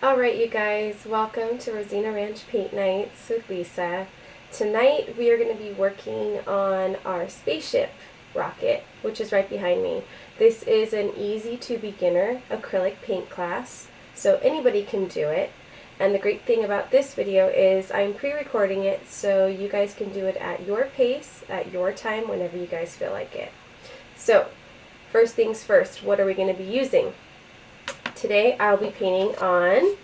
Alright you guys, welcome to Rosina Ranch Paint Nights with Lisa. Tonight we are going to be working on our Spaceship rocket, which is right behind me. This is an easy to beginner acrylic paint class, so anybody can do it. And the great thing about this video is I'm pre-recording it so you guys can do it at your pace, at your time, whenever you guys feel like it. So, first things first, what are we going to be using? Today I'll be painting on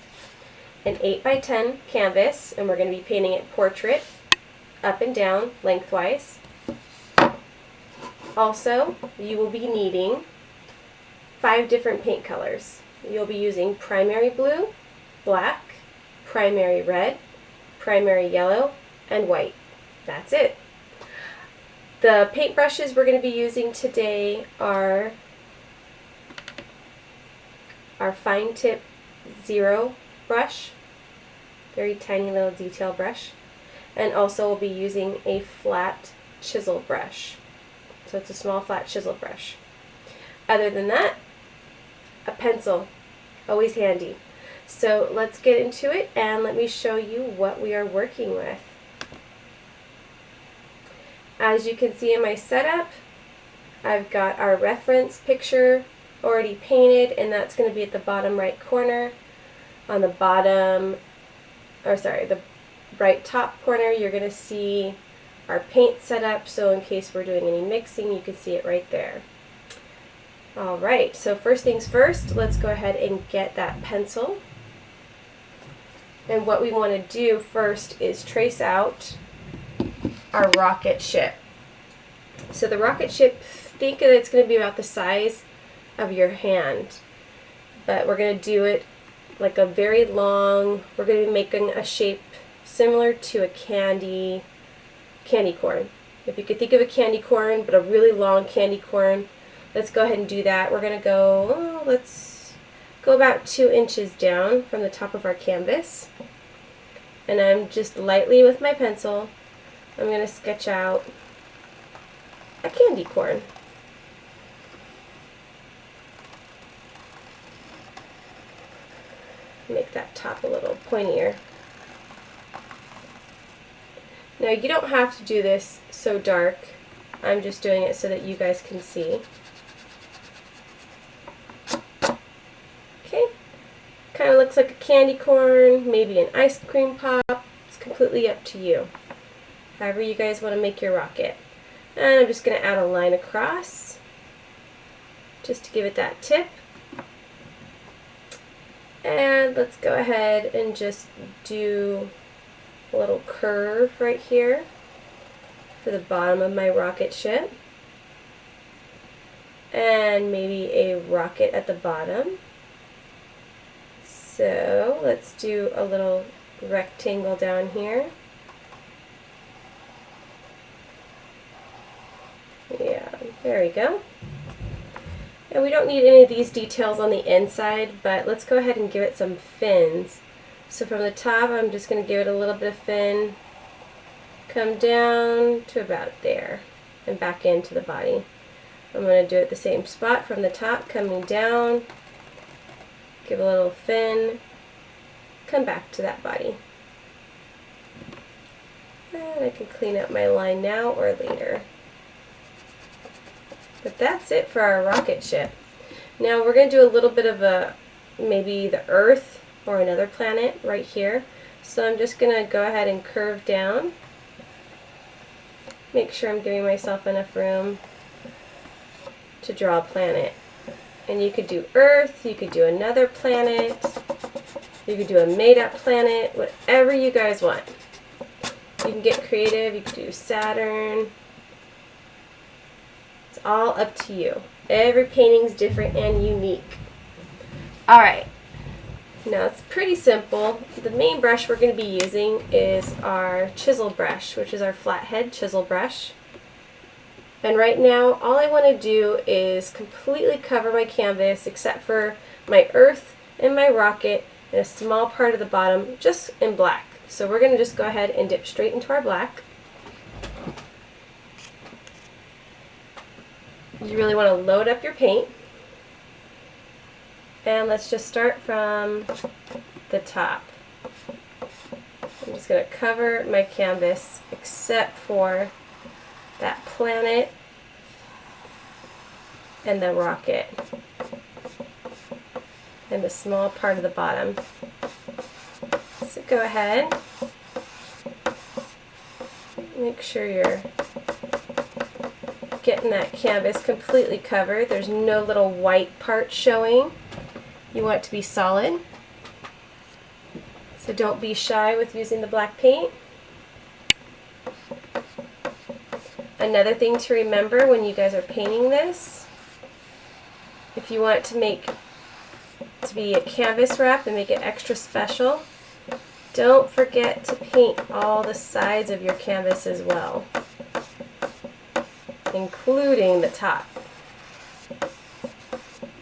an 8x10 canvas, and we're going to be painting it portrait, up and down, lengthwise. Also, you will be needing 5 different paint colors. You'll be using primary blue, black, primary red, primary yellow, and white. That's it. The paintbrushes we're going to be using today are our fine tip 0 brush, very tiny little detail brush, and also we'll be using a flat chisel brush. So it's a small flat chisel brush. Other than that, a pencil, always handy. So let's get into it and let me show you what we are working with. As you can see in my setup, I've got our reference picture already painted, and that's going to be at the bottom right corner. On the the right top corner, you're going to see our paint setup, so in case we're doing any mixing, you can see it right there. Alright, so first things first, let's go ahead and get that pencil. And what we want to do first is trace out our rocket ship. So the rocket ship, think that it's going to be about the size of your hand, but we're going to do it like a very long, we're going to be making a shape similar to a candy corn. If you could think of a candy corn, but a really long candy corn, let's go ahead and do that. We're going to go, let's go about 2 inches down from the top of our canvas, and I'm just lightly with my pencil, I'm going to sketch out a candy corn. Make that top a little pointier. Now you don't have to do this so dark. I'm just doing it so that you guys can see. Okay, kind of looks like a candy corn, maybe an ice cream pop. It's completely up to you. However you guys want to make your rocket. And I'm just going to add a line across just to give it that tip. And let's go ahead and just do a little curve right here for the bottom of my rocket ship. And maybe a rocket at the bottom. So let's do a little rectangle down here. Yeah, there we go. And we don't need any of these details on the inside, but let's go ahead and give it some fins. So from the top, I'm just going to give it a little bit of fin, come down to about there, and back into the body. I'm going to do it the same spot from the top, coming down, give a little fin, come back to that body. And I can clean up my line now or later. But that's it for our rocket ship. Now we're going to do a little bit of maybe the Earth or another planet right here. So I'm just going to go ahead and curve down. Make sure I'm giving myself enough room to draw a planet. And you could do Earth, you could do another planet, you could do a made-up planet, whatever you guys want. You can get creative, you could do Saturn. All up to you. Every painting's different and unique. Alright, now it's pretty simple. The main brush we're going to be using is our chisel brush, which is our flathead chisel brush. And right now, all I want to do is completely cover my canvas except for my Earth and my rocket and a small part of the bottom just in black. So we're going to just go ahead and dip straight into our black. You really want to load up your paint And let's just start from the top. I'm just going to cover my canvas except for that planet and the rocket and the small part of the bottom. So go ahead, make sure you're getting that canvas completely covered. There's no little white part showing. You want it to be solid. So don't be shy with using the black paint. Another thing to remember when you guys are painting this, if you want it to be a canvas wrap and make it extra special, don't forget to paint all the sides of your canvas as well, including the top.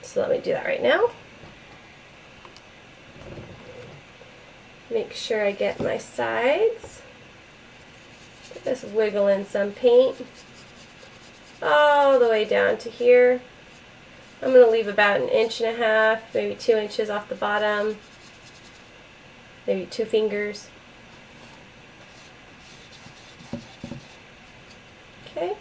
So let me do that right now. Make sure I get my sides. Just wiggle in some paint all the way down to here. I'm going to leave about 1.5 inches, maybe 2 inches off the bottom, maybe 2 fingers. Okay.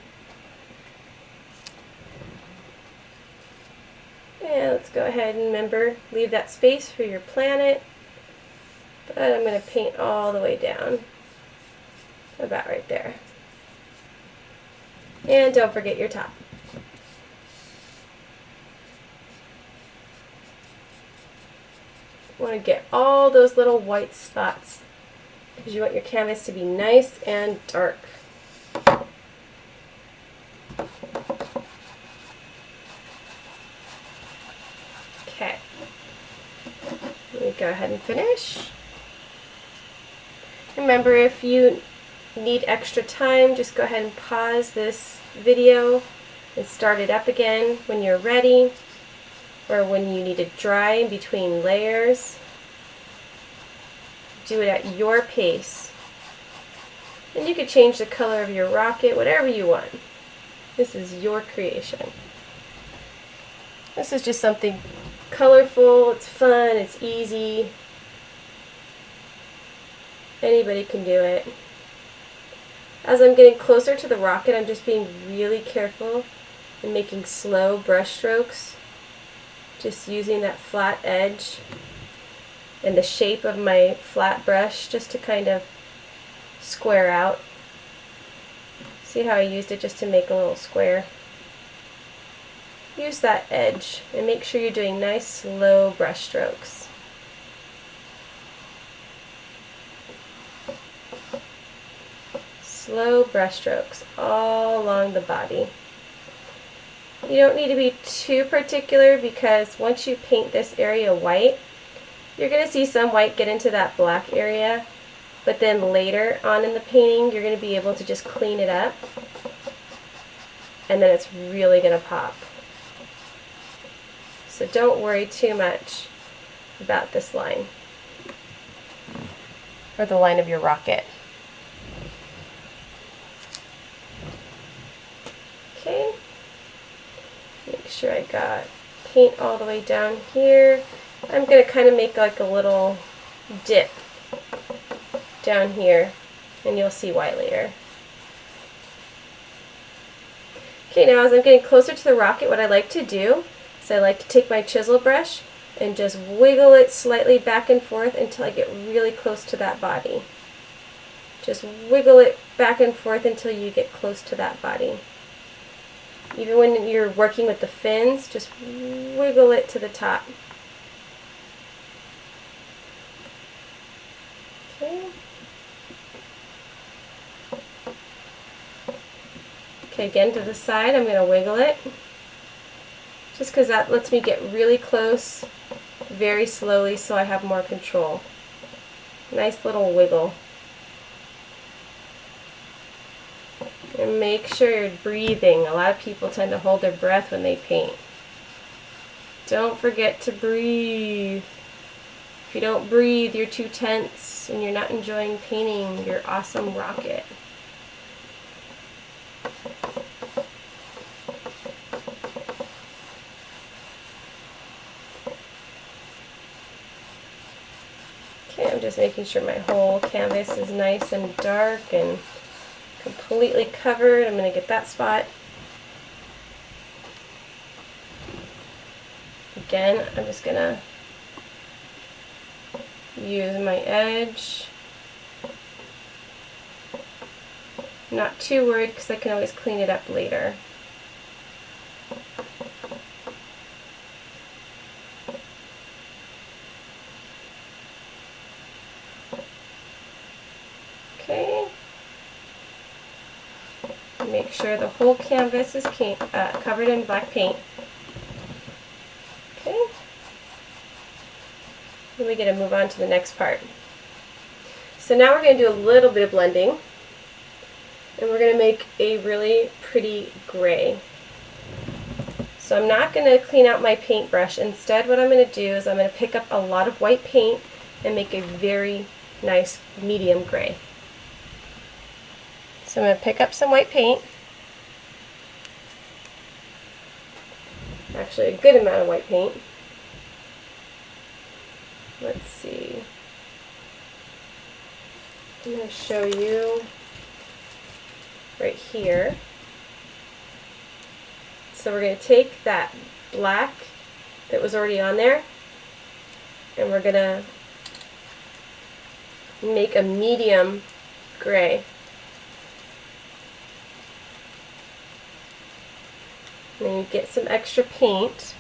And let's go ahead and remember, leave that space for your planet. But I'm going to paint all the way down, about right there. And don't forget your top. You want to get all those little white spots because you want your canvas to be nice and dark. Okay. Let me go ahead and finish. Remember, if you need extra time, just go ahead and pause this video and start it up again when you're ready, or when you need to dry in between layers. Do it at your pace. And you can change the color of your rocket, whatever you want. This is your creation. This is just something colorful, it's fun, it's easy. Anybody can do it. As I'm getting closer to the rocket, I'm just being really careful and making slow brush strokes. Just using that flat edge and the shape of my flat brush just to kind of square out. See how I used it just to make a little square? Use that edge and make sure you're doing nice slow brush strokes. Slow brush strokes all along the body. You don't need to be too particular because once you paint this area white, you're going to see some white get into that black area, but then later on in the painting you're going to be able to just clean it up and then it's really going to pop. So don't worry too much about this line, or the line of your rocket. Okay. Make sure I got paint all the way down here. I'm going to kind of make like a little dip down here, and you'll see why later. Okay, now as I'm getting closer to the rocket, what I like to do is I like to take my chisel brush and just wiggle it slightly back and forth until I get really close to that body. Just wiggle it back and forth until you get close to that body. Even when you're working with the fins, just wiggle it to the top. Okay. Okay, again to the side, I'm going to wiggle it. Just because that lets me get really close very slowly so I have more control. Nice little wiggle. And make sure you're breathing. A lot of people tend to hold their breath when they paint. Don't forget to breathe. If you don't breathe, you're too tense and you're not enjoying painting your awesome rocket. Okay, I'm just making sure my whole canvas is nice and dark and completely covered. I'm going to get that spot. Again, I'm just going to use my edge. Not too worried because I can always clean it up later. Okay. Make sure the whole canvas is covered in black paint. Okay. Then we get to move on to the next part. So now we're going to do a little bit of blending, and we're going to make a really pretty gray. So I'm not going to clean out my paintbrush. Instead, what I'm going to do is I'm going to pick up a lot of white paint and make a very nice medium gray. So I'm going to pick up some white paint, actually a good amount of white paint. Let's see. I'm going to show you right here. So we're going to take that black that was already on there, and we're going to make a medium gray. And then you get some extra paint.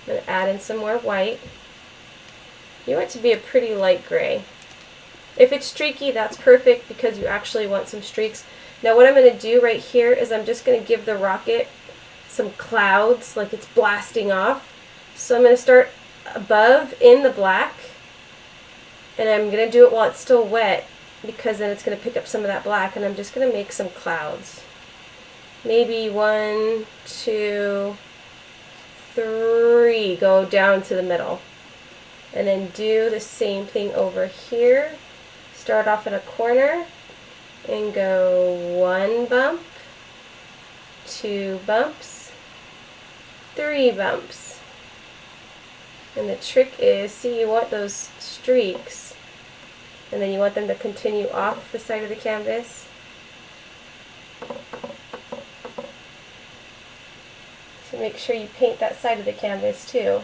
I'm going to add in some more white. You want it to be a pretty light gray. If it's streaky, that's perfect because you actually want some streaks. Now what I'm going to do right here is I'm just going to give the rocket some clouds, like it's blasting off. So I'm going to start above in the black, and I'm going to do it while it's still wet because then it's going to pick up some of that black, and I'm just going to make some clouds. Maybe 1, 2, 3, go down to the middle. And then do the same thing over here. Start off at a corner and go 1 bump, 2 bumps, 3 bumps. And the trick is, see, you want those streaks, and then you want them to continue off the side of the canvas. So make sure you paint that side of the canvas too.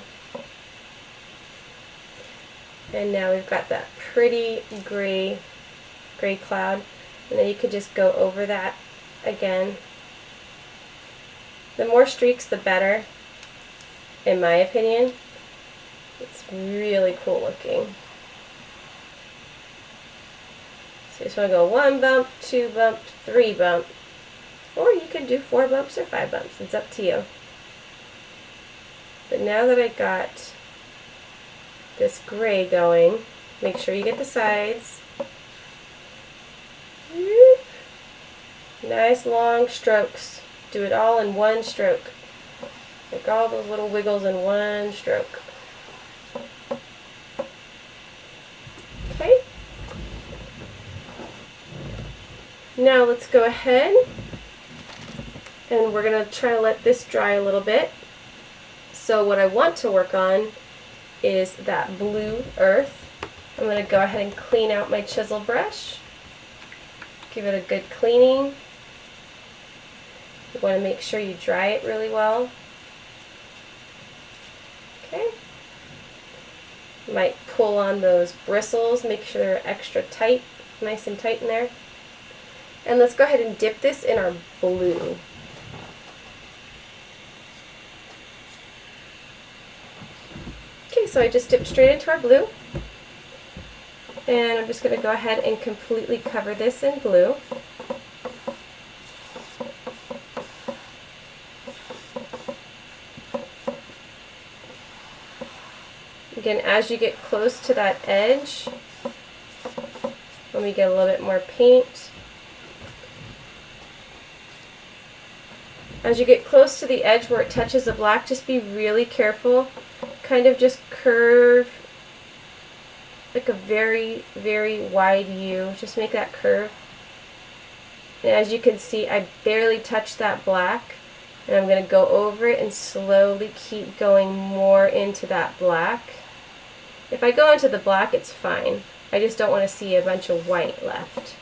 And now we've got that pretty gray cloud, and then you could just go over that again. The more streaks, the better, in my opinion. It's really cool looking. So you just want to go 1 bump, 2 bump, 3 bump, or you could do 4 bumps or 5 bumps. It's up to you. But now that I got this gray going, make sure you get the sides. Nice long strokes. Do it all in one stroke. Make all those little wiggles in one stroke. Okay. Now let's go ahead and we're going to try to let this dry a little bit. So what I want to work on is that blue earth. I'm going to go ahead and clean out my chisel brush. Give it a good cleaning. You want to make sure you dry it really well. Okay. You might pull on those bristles, make sure they're extra tight, nice and tight in there. And let's go ahead and dip this in our blue. Okay, so I just dipped straight into our blue. And I'm just going to go ahead and completely cover this in blue. Again, as you get close to that edge, when we get a little bit more paint, as you get close to the edge where it touches the black, just be really careful. Kind of just curve like a very, very wide U. Just make that curve. And as you can see, I barely touched that black. And I'm going to go over it and slowly keep going more into that black. If I go into the black, it's fine. I just don't want to see a bunch of white left.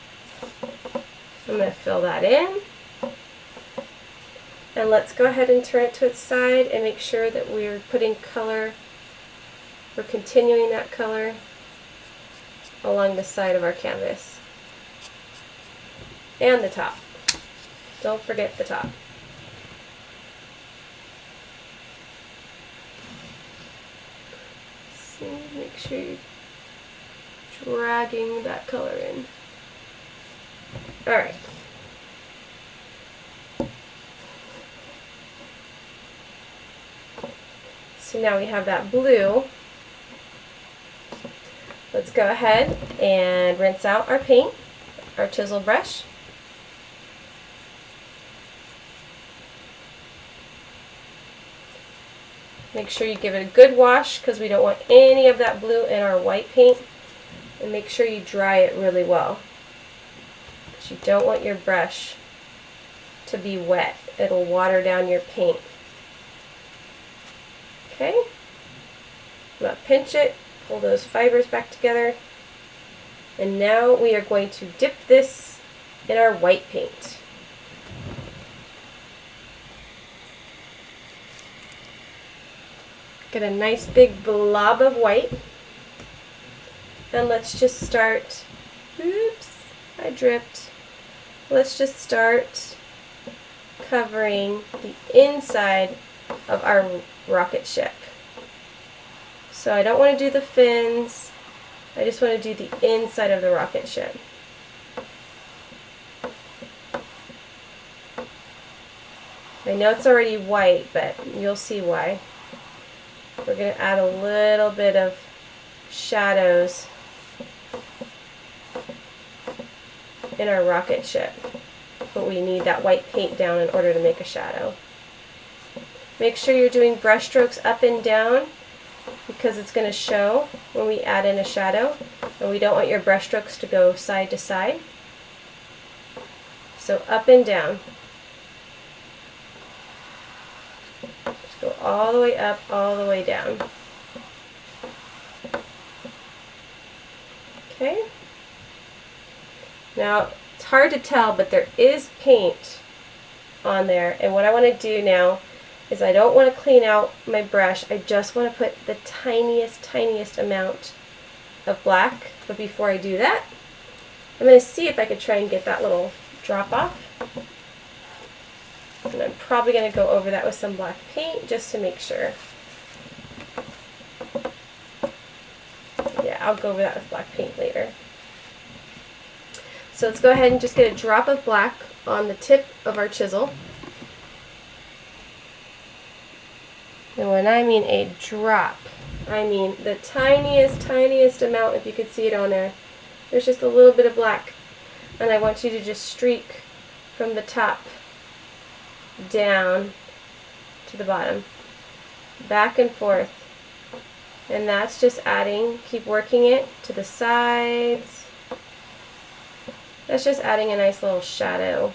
I'm going to fill that in. And let's go ahead and turn it to its side and make sure that we're putting color, we're continuing that color along the side of our canvas. And the top. Don't forget the top. So make sure you're dragging that color in. Alright. So now we have that blue. Let's go ahead and rinse out our paint, our chisel brush. Make sure you give it a good wash because we don't want any of that blue in our white paint. And make sure you dry it really well, because you don't want your brush to be wet. It'll water down your paint. Okay, I'm going to pinch it, pull those fibers back together, and now we are going to dip this in our white paint. Get a nice big blob of white, and let's just start, oops, I dripped. Let's just start covering the inside of our rocket ship. So I don't want to do the fins, I just want to do the inside of the rocket ship. I know it's already white, but you'll see why. We're going to add a little bit of shadows in our rocket ship, but we need that white paint down in order to make a shadow. Make sure you're doing brush strokes up and down because it's going to show when we add in a shadow, and we don't want your brush strokes to go side to side. So up and down. Just go all the way up, all the way down. Okay. Now, it's hard to tell, but there is paint on there, and what I want to do now is I don't want to clean out my brush. I just want to put the tiniest amount of black. But before I do that, I'm going to see if I could try and get that little drop off. And I'm probably going to go over that with some black paint just to make sure. Yeah, I'll go over that with black paint later. So let's go ahead and just get a drop of black on the tip of our chisel. And when I mean a drop, I mean the tiniest amount, if you could see it on there. There's just a little bit of black. And I want you to just streak from the top down to the bottom, back and forth. And that's just adding, keep working it to the sides. That's just adding a nice little shadow.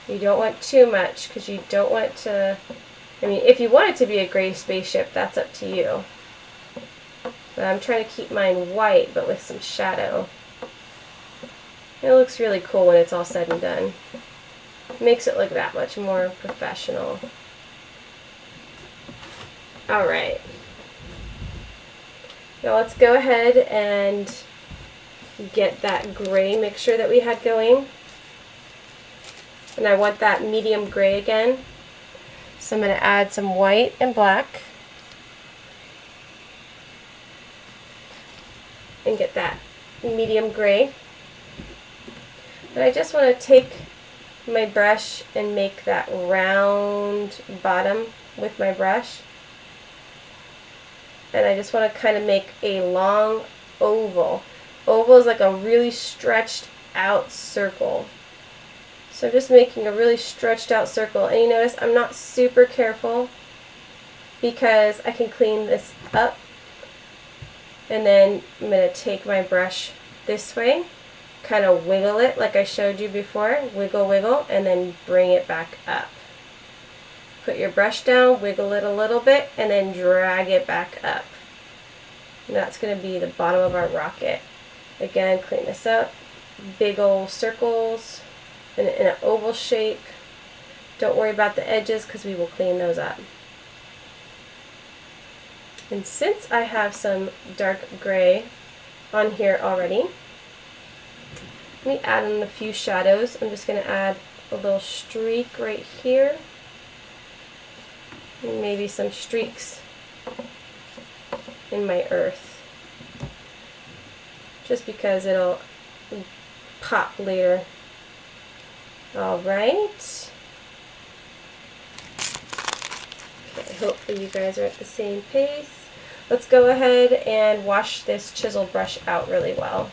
You don't want too much because you don't want it to, I mean, if you want it to be a gray spaceship, that's up to you. But I'm trying to keep mine white but with some shadow. It looks really cool when it's all said and done. It makes it look that much more professional. Alright. Now let's go ahead and get that gray mixture that we had going. And I want that medium gray again. So I'm going to add some white and black. And get that medium gray. And I just want to take my brush and make that round bottom with my brush. And I just want to kind of make a long oval. Oval is like a really stretched out circle. So I'm just making a really stretched out circle. And you notice I'm not super careful because I can clean this up. And then I'm going to take my brush this way kind of wiggle it like I showed you before. Wiggle, wiggle, and then bring it back up. Put your brush down, wiggle it a little bit, and then drag it back up. And that's going to be the bottom of our rocket. Again, clean this up. Big old circles in an oval shape. Don't worry about the edges because we will clean those up. And since I have some dark gray on here already, let me add in a few shadows. I'm just going to add a little streak right here. And maybe some streaks in my earth. Just because it'll pop later. Alright. Okay, hopefully you guys are at the same pace. Let's go ahead and wash this chisel brush out really well.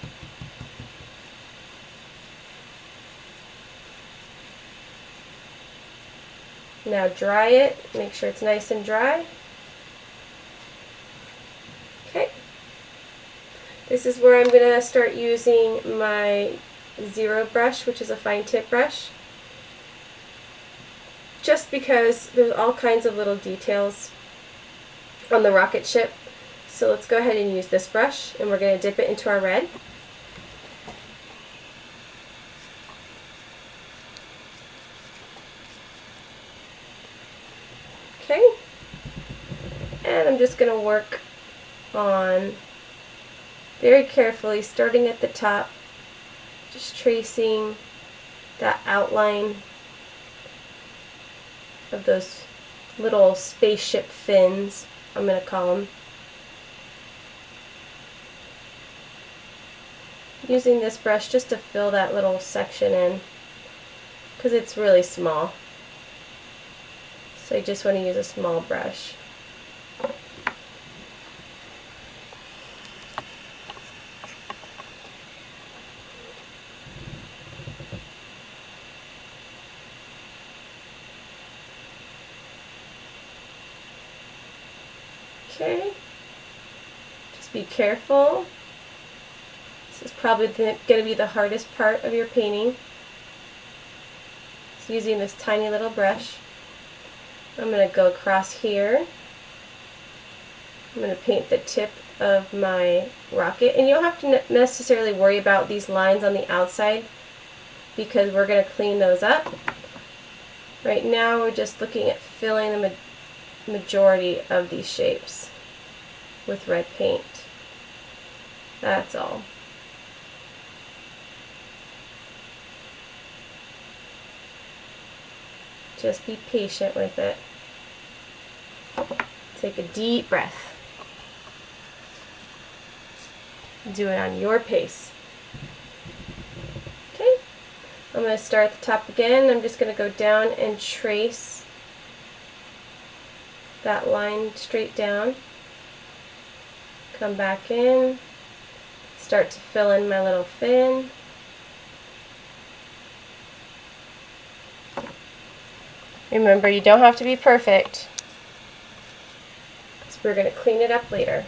Now dry it, make sure it's nice and dry. Okay. This is where I'm going to start using my zero brush, which is a fine tip brush. Just because there's all kinds of little details on the rocket ship. So let's go ahead and use this brush, and we're going to dip it into our red. Okay, and I'm just going to work on very carefully, starting at the top, just tracing that outline of those little spaceship fins, I'm going to call them. Using this brush just to fill that little section in, because it's really small. So I just want to use a small brush. Okay, just be careful. This is probably going to be the hardest part of your painting. It's using this tiny little brush. I'm going to go across here. I'm going to paint the tip of my rocket, and you don't have to necessarily worry about these lines on the outside because we're going to clean those up. Right now we're just looking at filling the majority of these shapes with red paint. That's all. Just be patient with it. Take a deep breath. Do it on your pace. Okay, I'm going to start at the top again. I'm just going to go down and trace that line straight down. Come back in, start to fill in my little fin. Remember, you don't have to be perfect, because we're going to clean it up later.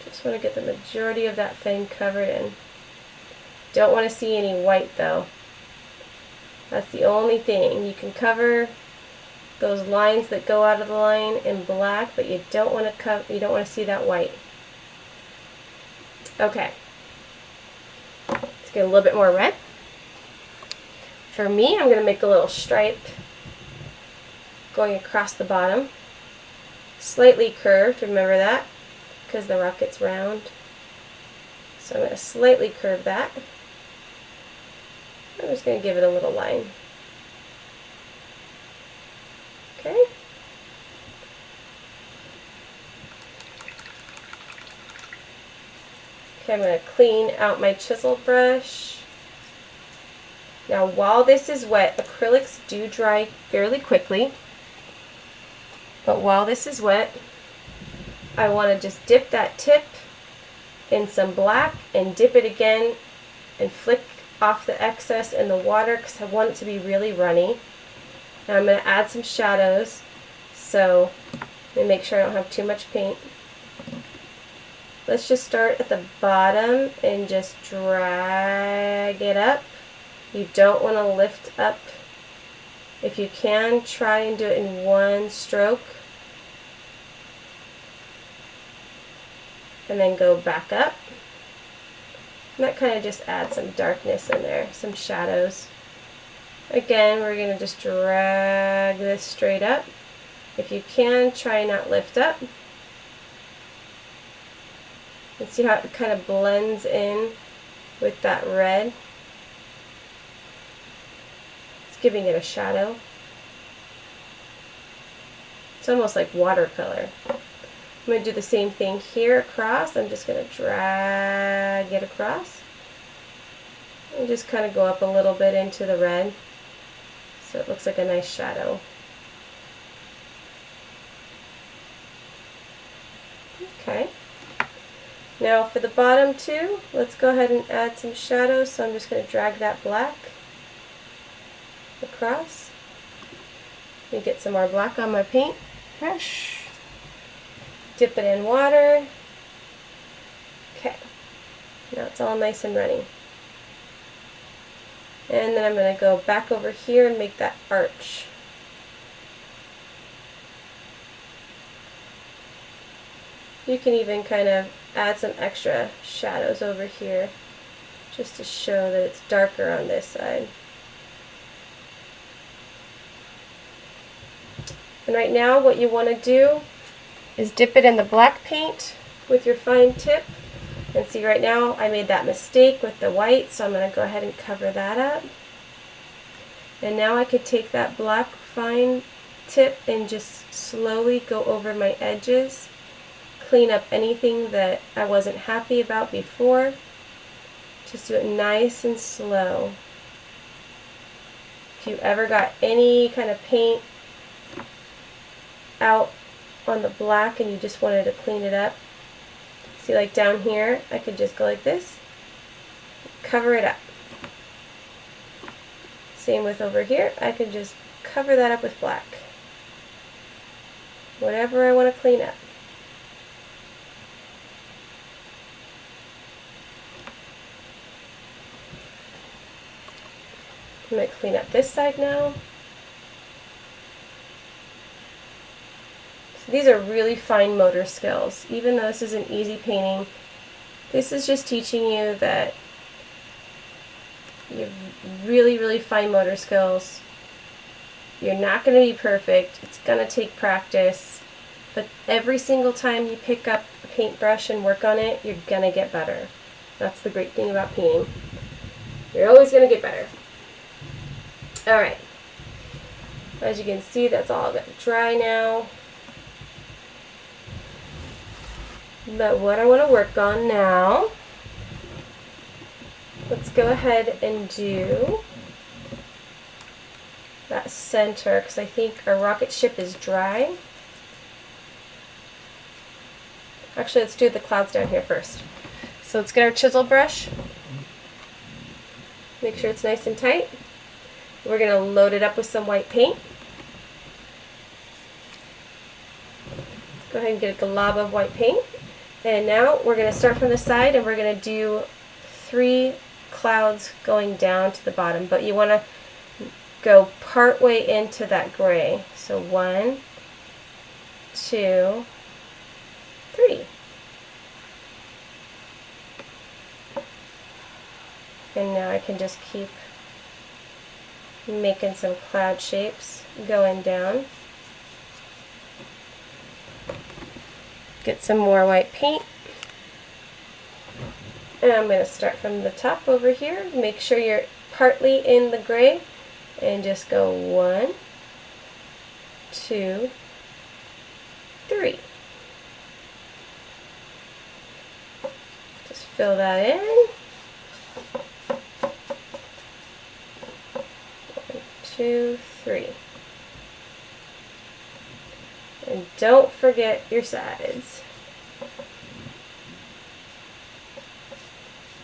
Just want to get the majority of that fin covered in. Don't want to see any white though. That's the only thing. You can cover those lines that go out of the line in black, but you don't want to see that white. Okay. Let's get a little bit more red. For me, I'm going to make a little stripe going across the bottom. Slightly curved, remember that, because the rocket's round. So I'm going to slightly curve that. I'm just going to give it a little line. Okay. Okay, I'm going to clean out my chisel brush. Now, while this is wet, acrylics do dry fairly quickly. But while this is wet, I want to just dip that tip in some black and dip it again and flick off the excess in the water because I want it to be really runny. Now I'm going to add some shadows, so let me make sure I don't have too much paint. let's just start at the bottom and just drag it up. You don't want to lift up. If you can, try and do it in one stroke. And then go back up. And that kind of just adds some darkness in there, some shadows. Again, we're going to just drag this straight up. If you can, try not lift up. And see how it kind of blends in with that red. It's giving it a shadow. It's almost like watercolor. I'm going to do the same thing here across. I'm just going to drag it across. And just kind of go up a little bit into the red so it looks like a nice shadow. Okay. Now for the bottom two, let's go ahead and add some shadows. So I'm just going to drag that black across. Let me get some more black on my paint brush. Dip it in water. Okay, now it's all nice and runny. And then I'm going to go back over here and make that arch. You can even kind of add some extra shadows over here just to show that it's darker on this side. And right now what you want to do is dip it in the black paint with your fine tip. And see, right now I made that mistake with the white, so I'm going to go ahead and cover that up. And now I could take that black fine tip and just slowly go over my edges, clean up anything that I wasn't happy about before. Just do it nice and slow. If you ever got any kind of paint out on the black and you just wanted to clean it up, see, like down here I could just go like this, cover it up. Same with over here, I could just cover that up with black. Whatever I want to clean up. I'm going to clean up this side now. These are really fine motor skills. Even though this is an easy painting, this is just teaching you that you have really, really fine motor skills. You're not going to be perfect. It's going to take practice. But every single time you pick up a paintbrush and work on it, you're going to get better. That's the great thing about painting. You're always going to get better. Alright. As you can see, that's all got dry now. But what I want to work on now, let's go ahead and do that center, because I think our rocket ship is dry. Actually, let's do the clouds down here first. So let's get our chisel brush. Make sure it's nice and tight. We're going to load it up with some white paint. Go ahead and get a glob of white paint. And now we're going to start from the side and we're going to do 3 clouds going down to the bottom. But you want to go part way into that gray. So 1, 2, 3. And now I can just keep making some cloud shapes going down. Get some more white paint. And I'm going to start from the top over here. Make sure you're partly in the gray. And just go 1, 2, 3. Just fill that in. 1, 2, 3. And don't forget your sides.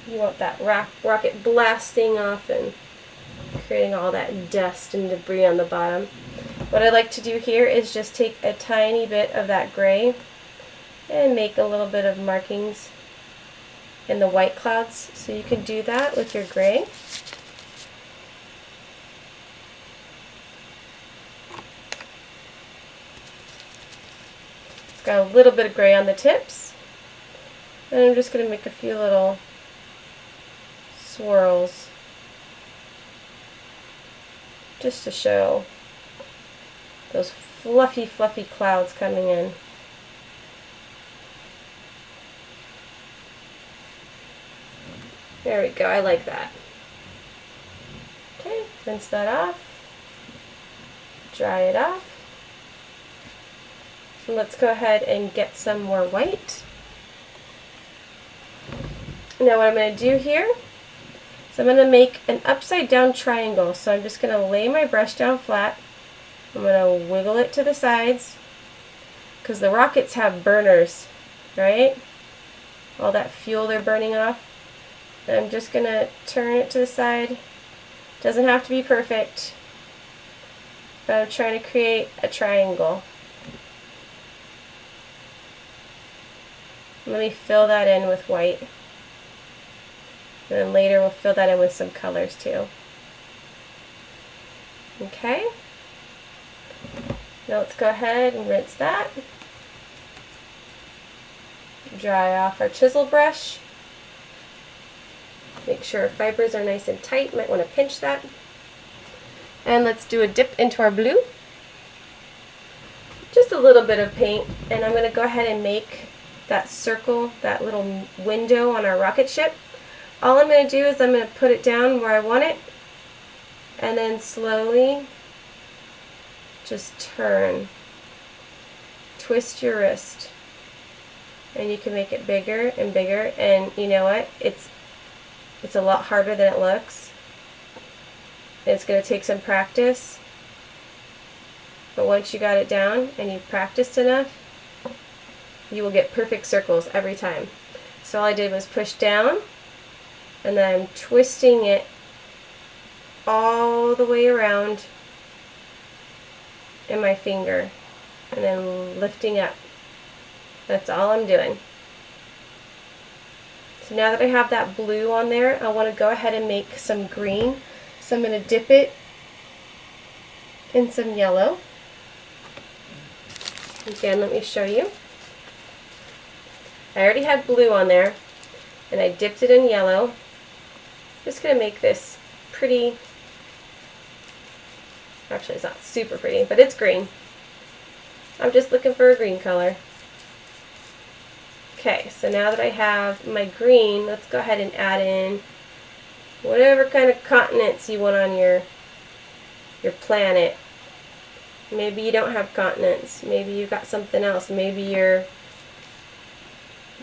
You want that rocket blasting off and creating all that dust and debris on the bottom. What I like to do here is just take a tiny bit of that gray and make a little bit of markings in the white clouds. So you can do that with your gray. It's got a little bit of gray on the tips. And I'm just going to make a few little swirls just to show those fluffy, fluffy clouds coming in. There we go, I like that. Okay, rinse that off, dry it off. And let's go ahead and get some more white. Now what I'm going to do here is I'm going to make an upside down triangle. So I'm just going to lay my brush down flat. I'm going to wiggle it to the sides because the rockets have burners, right? All that fuel they're burning off. And I'm just going to turn it to the side. Doesn't have to be perfect, but I'm trying to create a triangle. Let me fill that in with white. And then later we'll fill that in with some colors too. Okay. Now let's go ahead and rinse that. Dry off our chisel brush. Make sure our fibers are nice and tight. Might want to pinch that. And let's do a dip into our blue. Just a little bit of paint. And I'm going to go ahead and make that circle, that little window on our rocket ship. All I'm going to do is I'm going to put it down where I want it. And then slowly just turn. Twist your wrist. And you can make it bigger and bigger. And you know what? It's a lot harder than it looks. It's going to take some practice. But once you got it down and you've practiced enough, you will get perfect circles every time. So all I did was push down, and then I'm twisting it all the way around in my finger, and then lifting up. That's all I'm doing. So now that I have that blue on there, I want to go ahead and make some green. So I'm going to dip it in some yellow. Again, let me show you. I already had blue on there, and I dipped it in yellow. Just going to make this pretty. Actually, it's not super pretty, but it's green. I'm just looking for a green color. Okay, so now that I have my green, let's go ahead and add in whatever kind of continents you want on your planet. Maybe you don't have continents. Maybe you've got something else. Maybe you're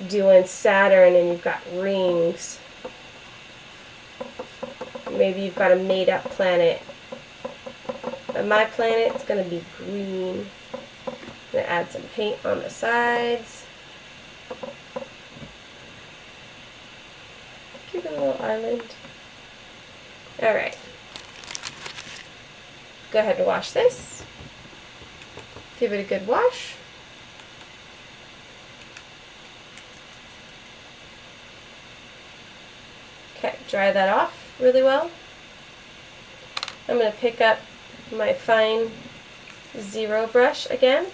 doing Saturn and you've got rings. Maybe you've got a made-up planet. But my planet's going to be green. I'm going to add some paint on the sides. Give it a little island. Alright. Go ahead and wash this. Give it a good wash. Okay, dry that off really well. I'm going to pick up my fine zero brush again.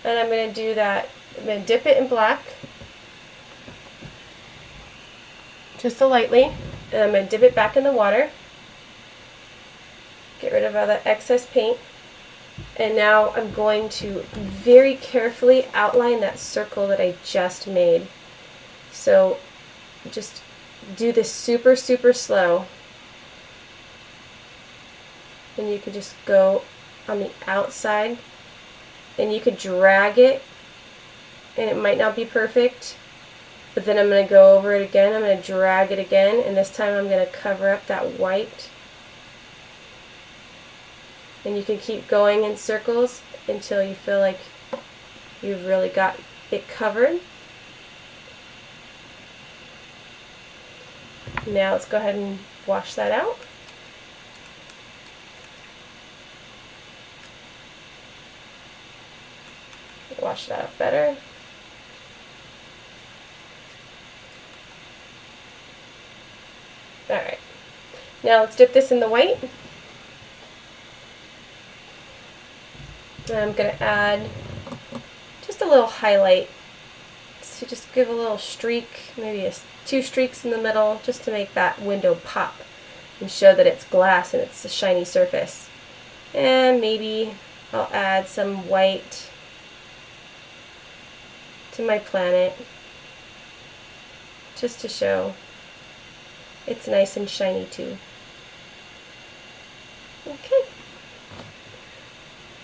And I'm going to do that. I'm going to dip it in black. Just lightly. And I'm going to dip it back in the water. Get rid of all that excess paint. And now I'm going to very carefully outline that circle that I just made. So just do this super, super slow. And you can just go on the outside and you could drag it, and it might not be perfect, but then I'm going to go over it again. I'm going to drag it again, and this time I'm going to cover up that white. And you can keep going in circles until you feel like you've really got it covered. Now let's go ahead and wash that out. Wash that out better. Alright, now let's dip this in the white. And I'm going to add just a little highlight to just give a little streak, maybe 2 streaks in the middle, just to make that window pop and show that it's glass and it's a shiny surface. And maybe I'll add some white to my planet just to show it's nice and shiny too. Okay.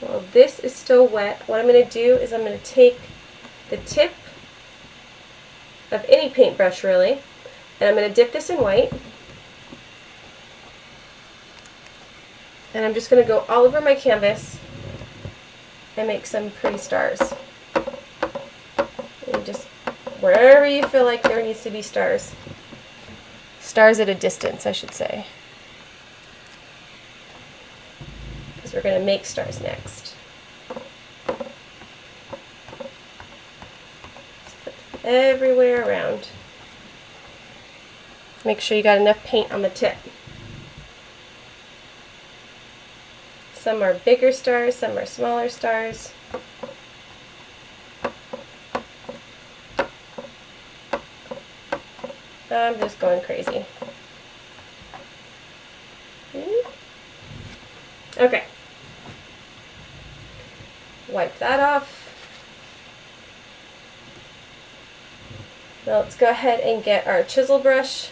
Well, this is still wet. What I'm going to do is I'm going to take the tip of any paintbrush really, and I'm going to dip this in white. And I'm just going to go all over my canvas and make some pretty stars. And just wherever you feel like there needs to be stars. Stars at a distance, I should say. Because we're going to make stars next. Just put them everywhere around. Make sure you got enough paint on the tip. Some are bigger stars, some are smaller stars. I'm just going crazy. Okay. Wipe that off. Now let's go ahead and get our chisel brush.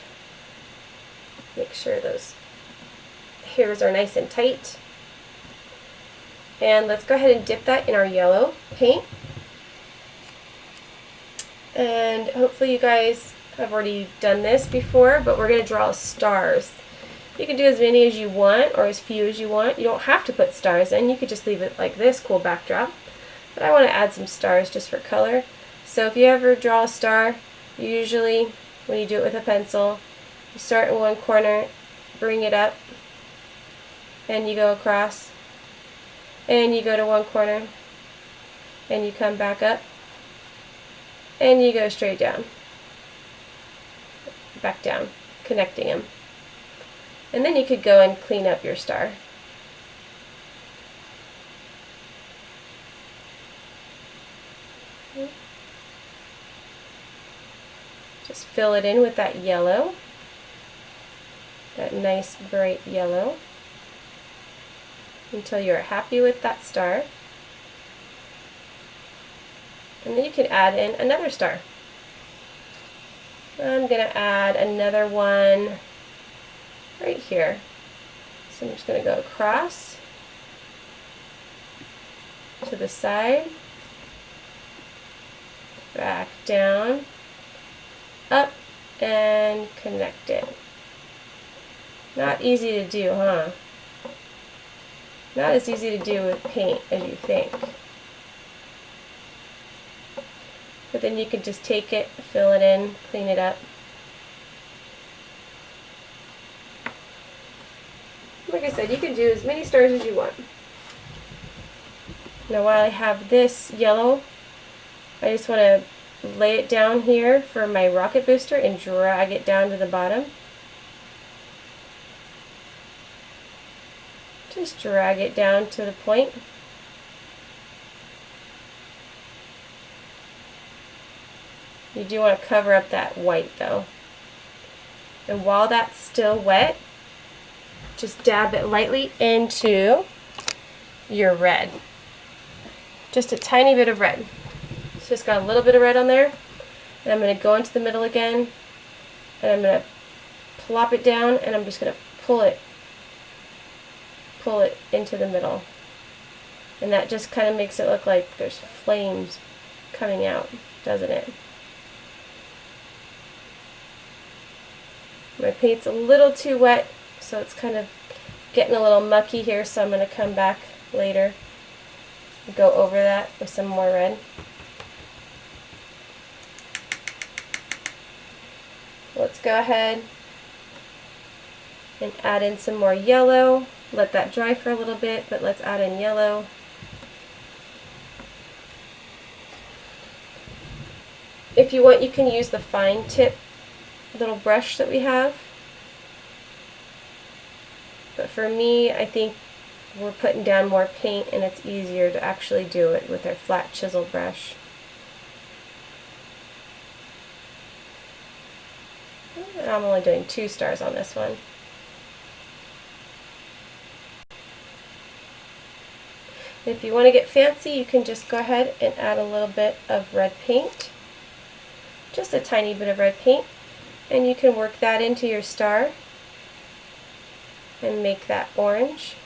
Make sure those hairs are nice and tight. And let's go ahead and dip that in our yellow paint. And hopefully you guys have already done this before, but we're going to draw stars. You can do as many as you want or as few as you want. You don't have to put stars in. You could just leave it like this, cool backdrop. But I want to add some stars just for color. So if you ever draw a star, usually when you do it with a pencil, you start in one corner, bring it up, and you go across. And you go to one corner, and you come back up, and you go straight down, back down, connecting them. And then you could go and clean up your star. Just fill it in with that yellow, that nice bright yellow, until you're happy with that star. And then you can add in another star. I'm going to add another one right here. So I'm just going to go across to the side, back down, up, and connect it. Not easy to do, huh? Not as easy to do with paint as you think. But then you can just take it, fill it in, clean it up. Like I said, you can do as many stars as you want. Now while I have this yellow, I just want to lay it down here for my rocket booster and drag it down to the bottom. Just drag it down to the point. You do want to cover up that white though. And while that's still wet, just dab it lightly into your red. Just a tiny bit of red. It's just got a little bit of red on there. And I'm going to go into the middle again, and I'm going to plop it down, and I'm just going to pull it into the middle. And that just kind of makes it look like there's flames coming out, doesn't it? My paint's a little too wet, so it's kind of getting a little mucky here, so I'm going to come back later and go over that with some more red. Let's go ahead and add in some more yellow. Let that dry for a little bit, but let's add in yellow. If you want, you can use the fine tip little brush that we have. But for me, I think we're putting down more paint and it's easier to actually do it with our flat chisel brush. I'm only doing 2 stars on this one. If you want to get fancy, you can just go ahead and add a little bit of red paint. Just a tiny bit of red paint. And you can work that into your star and make that orange.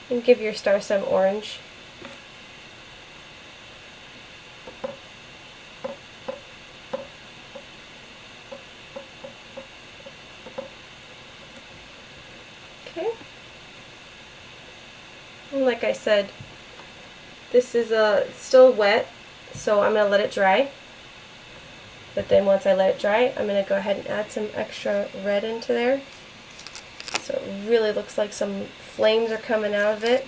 And give your star some orange. Okay. And like I said, this is still wet, so I'm going to let it dry. But then once I let it dry, I'm going to go ahead and add some extra red into there. So it really looks like some flames are coming out of it.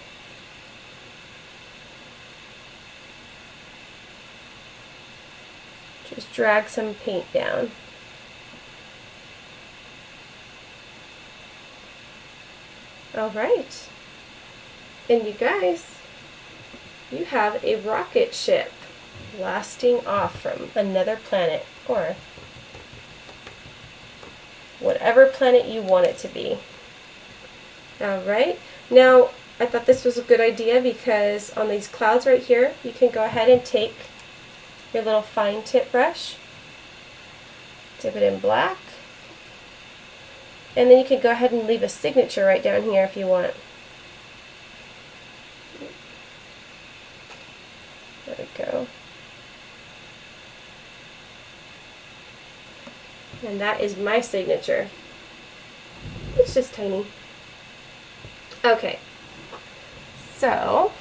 Just drag some paint down. Alright. And you guys, you have a rocket ship blasting off from another planet, or whatever planet you want it to be. Alright, now I thought this was a good idea because on these clouds right here, you can go ahead and take your little fine tip brush, dip it in black, and then you can go ahead and leave a signature right down here if you want. There we go. And that is my signature. It's just tiny. Okay, so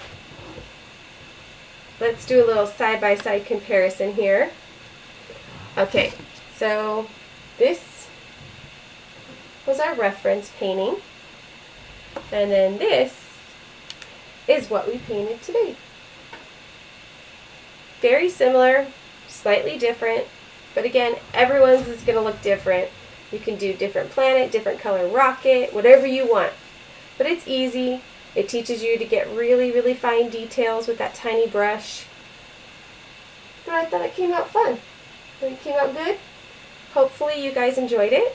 let's do a little side-by-side comparison here. Okay, so this was our reference painting, and then this is what we painted today. Very similar, slightly different, but again, everyone's is going to look different. You can do different planet, different color rocket, whatever you want. But it's easy. It teaches you to get really, really fine details with that tiny brush. But I thought it came out fun. It came out good. Hopefully you guys enjoyed it.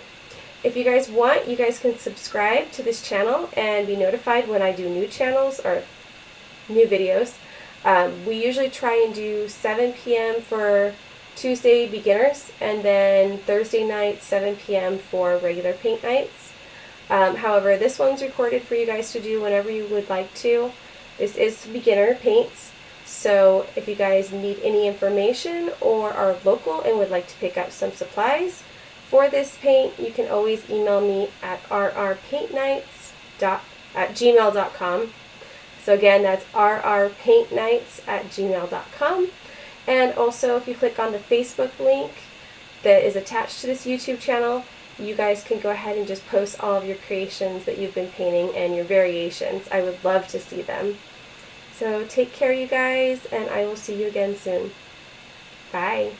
If you guys want, you guys can subscribe to this channel and be notified when I do new channels or new videos. We usually try and do 7 p.m. for Tuesday beginners, and then Thursday night 7 p.m. for regular paint nights. However, this one's recorded for you guys to do whenever you would like to. This is beginner paints, so if you guys need any information or are local and would like to pick up some supplies for this paint, you can always email me at rrpaintnights@gmail.com. So again, that's rrpaintnights@gmail.com. And also, if you click on the Facebook link that is attached to this YouTube channel, you guys can go ahead and just post all of your creations that you've been painting and your variations. I would love to see them. So take care, you guys, and I will see you again soon. Bye.